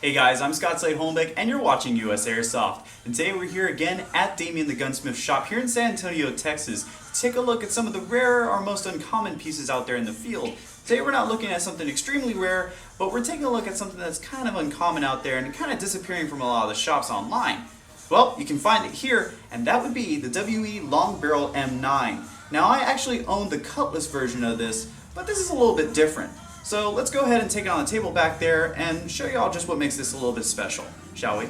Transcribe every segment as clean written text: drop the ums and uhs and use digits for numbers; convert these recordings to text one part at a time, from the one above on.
Hey guys, I'm Scott Slade Holmbeck and you're watching USAirsoft. And today we're here again at Damian The Gunsmith shop here in San Antonio, Texas to take a look at some of the rarer or most uncommon pieces out there in the field. Today we're not looking at something extremely rare, but we're taking a look at something that's kind of uncommon out there and kind of disappearing from a lot of the shops online. Well, you can find it here, and that would be the WE Long Barrel M9. Now I actually own the Cutlass version of this, but this is a little bit different. So let's go ahead and take it on the table back there and show y'all just what makes this a little bit special, shall we?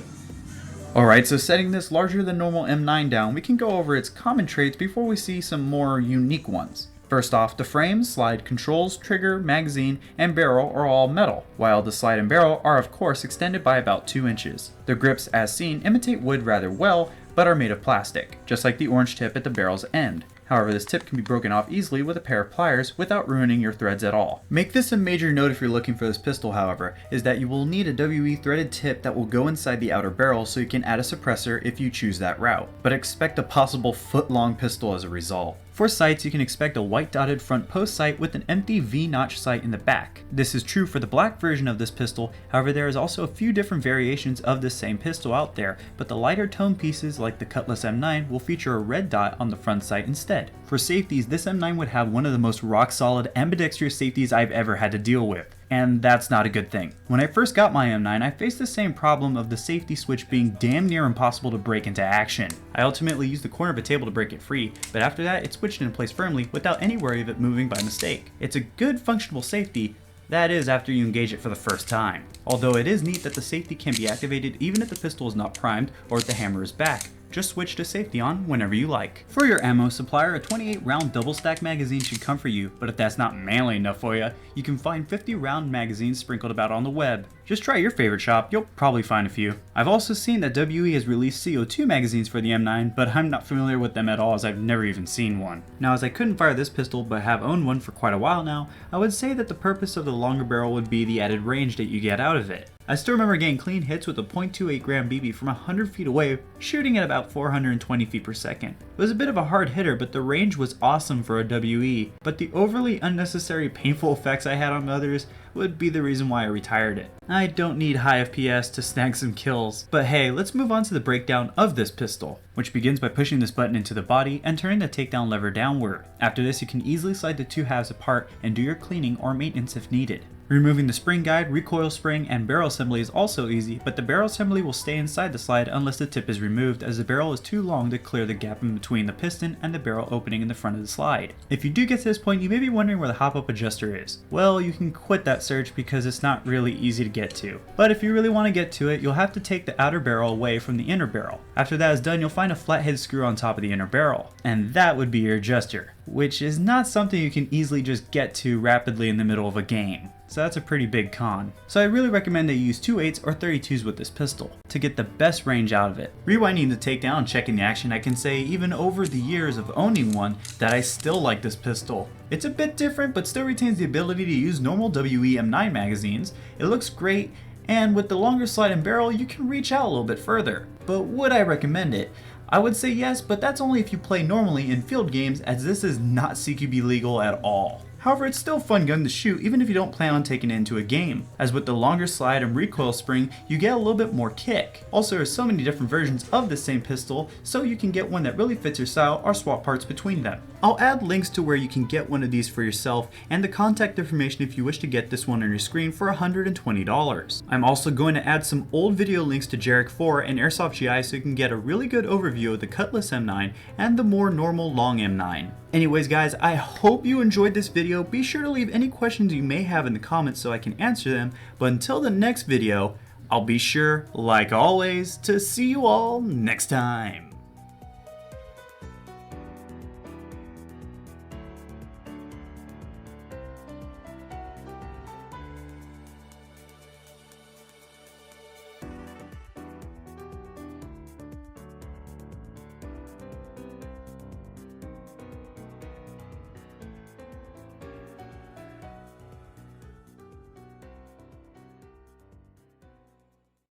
Alright, so setting this larger than normal M9 down, we can go over its common traits before we see some more unique ones. First off, the frame, slide, controls, trigger, magazine, and barrel are all metal, while the slide and barrel are of course extended by about 2 inches. The grips, as seen, imitate wood rather well, but are made of plastic, just like the orange tip at the barrel's end. However, this tip can be broken off easily with a pair of pliers without ruining your threads at all. Make this a major note if you're looking for this pistol, however, is that you will need a WE threaded tip that will go inside the outer barrel so you can add a suppressor if you choose that route. But expect a possible foot-long pistol as a result. For sights, you can expect a white dotted front post sight with an empty V-notch sight in the back. This is true for the black version of this pistol, however there is also a few different variations of this same pistol out there, but the lighter tone pieces like the Cutlass M9 will feature a red dot on the front sight instead. For safeties, this M9 would have one of the most rock solid ambidextrous safeties I've ever had to deal with. And that's not a good thing. When I first got my M9, I faced the same problem of the safety switch being damn near impossible to break into action. I ultimately used the corner of a table to break it free, but after that it switched into place firmly without any worry of it moving by mistake. It's a good functional safety, that is after you engage it for the first time. Although it is neat that the safety can be activated even if the pistol is not primed or if the hammer is back. Just switch to safety on whenever you like. For your ammo supplier, a 28 round double stack magazine should come for you, but if that's not manly enough for you, you can find 50 round magazines sprinkled about on the web. Just try your favorite shop, you'll probably find a few. I've also seen that WE has released CO2 magazines for the M9, but I'm not familiar with them at all as I've never even seen one. Now, as I couldn't fire this pistol but have owned one for quite a while now, I would say that the purpose of the longer barrel would be the added range that you get out of it. I still remember getting clean hits with a .28 gram BB from 100 feet away, shooting at about 420 feet per second. It was a bit of a hard hitter, but the range was awesome for a WE, but the overly unnecessary painful effects I had on others would be the reason why I retired it. I don't need high FPS to snag some kills. But hey, let's move on to the breakdown of this pistol, which begins by pushing this button into the body and turning the takedown lever downward. After this, you can easily slide the two halves apart and do your cleaning or maintenance if needed. Removing the spring guide, recoil spring, and barrel assembly is also easy, but the barrel assembly will stay inside the slide unless the tip is removed, as the barrel is too long to clear the gap in between the piston and the barrel opening in the front of the slide. If you do get to this point, you may be wondering where the hop-up adjuster is. Well, you can quit that search because it's not really easy to get to. But if you really want to get to it, you'll have to take the outer barrel away from the inner barrel. After that is done, you'll find a flathead screw on top of the inner barrel, and that would be your adjuster, which is not something you can easily just get to rapidly in the middle of a game. So that's a pretty big con. So I really recommend that you use 2.8s or 32s with this pistol to get the best range out of it. Rewinding the takedown and checking the action, I can say even over the years of owning one that I still like this pistol. It's a bit different but still retains the ability to use normal WE M9 magazines. It looks great, and with the longer slide and barrel you can reach out a little bit further. But would I recommend it? I would say yes, but that's only if you play normally in field games, as this is not CQB legal at all. However, it's still a fun gun to shoot even if you don't plan on taking it into a game, as with the longer slide and recoil spring, you get a little bit more kick. Also, there's so many different versions of the same pistol, so you can get one that really fits your style or swap parts between them. I'll add links to where you can get one of these for yourself and the contact information if you wish to get this one on your screen for $120. I'm also going to add some old video links to Jarek 4 and Airsoft GI so you can get a really good overview of the Cutlass M9 and the more normal long M9. Anyways guys, I hope you enjoyed this video. Be sure to leave any questions you may have in the comments so I can answer them. But until the next video, I'll be sure, like always, to see you all next time.